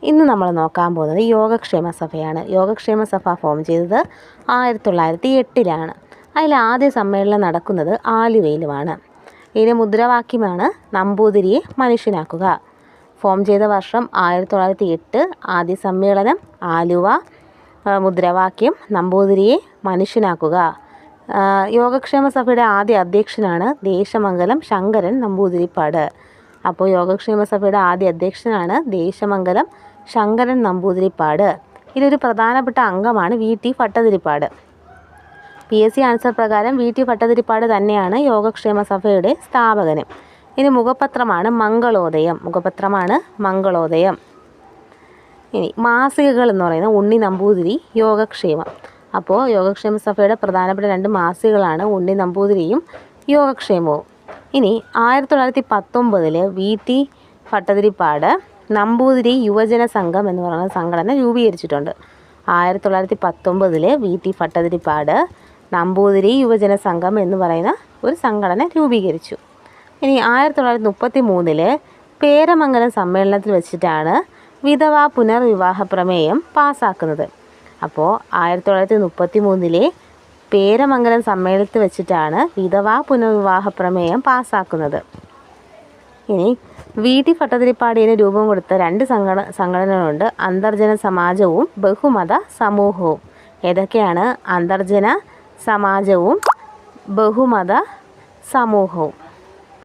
ഇന്ന് നമ്മൾ നോക്കാൻ പോകുന്നത് യോഗക്ഷേമ സഭയാണ്. യോഗക്ഷേമ സഭ ഫോം ചെയ്തത് 1908 അതിൽ ആദ്യ സമ്മേളനം നടക്കുന്നത് ആലുവയിലുമാണ്. ഇതിൻ്റെ മുദ്രാവാക്യമാണ് നമ്പൂതിരിയെ മനുഷ്യനാക്കുക. ഫോം ചെയ്ത വർഷം 1908, ആദ്യ സമ്മേളനം ആലുവ, മുദ്രാവാക്യം നമ്പൂതിരിയെ മനുഷ്യനാക്കുക. യോഗക്ഷേമ സഭയുടെ ആദ്യ അധ്യക്ഷനാണ് ദേശമംഗലം ശങ്കരൻ നമ്പൂതിരിപ്പാട്. അപ്പോൾ യോഗക്ഷേമ സഭയുടെ ആദ്യ അധ്യക്ഷനാണ് ദേശമംഗലം ശങ്കരൻ നമ്പൂതിരിപ്പാട്. ഇതൊരു പ്രധാനപ്പെട്ട അംഗമാണ് വി.ടി. ഭട്ടതിരിപ്പാട്. PSC ആൻസർ പ്രകാരം വി.ടി. ഭട്ടതിരിപ്പാട് തന്നെയാണ് യോഗക്ഷേമ സഭയുടെ സ്ഥാപകനും. ഇനി മുഖപത്രമാണ് മംഗളോദയം. ഇനി മാസികകൾ എന്ന് പറയുന്നത് ഉണ്ണി നമ്പൂതിരി, യോഗക്ഷേമം. അപ്പോൾ യോഗക്ഷേമ സഭയുടെ പ്രധാനപ്പെട്ട 2 മാസികകളാണ് ഉണ്ണി നമ്പൂതിരിയും യോഗക്ഷേമവും. ഇനി 1919 വി.ടി. ഭട്ടതിരിപ്പാട് നമ്പൂതിരി യുവജന സംഘം എന്ന് പറയുന്ന സംഘടന രൂപീകരിച്ചിട്ടുണ്ട്. 1919 വി.ടി. ഭട്ടതിരിപ്പാട് നമ്പൂതിരി യുവജന സംഘം എന്ന് പറയുന്ന ഒരു സംഘടന രൂപീകരിച്ചു. ഇനി 1933 പേരമംഗലം സമ്മേളനത്തിൽ വെച്ചിട്ടാണ് വിധവാ പുനർവിവാഹ പ്രമേയം പാസ്സാക്കുന്നത്. അപ്പോൾ 1933 പേരമംഗലം സമ്മേളനത്തിൽ വെച്ചിട്ടാണ് വിധവാ പുനർവിവാഹ പ്രമേയം പാസ്സാക്കുന്നത്. ഇനി വി.ടി. ഭട്ടതിരിപ്പാടിന് രൂപം കൊടുത്ത 2 സംഘടനകളുണ്ട്, അന്തർജന സമാജവും ബഹുമത സമൂഹവും. ഏതൊക്കെയാണ്? അന്തർജന സമാജവും ബഹുമത സമൂഹവും.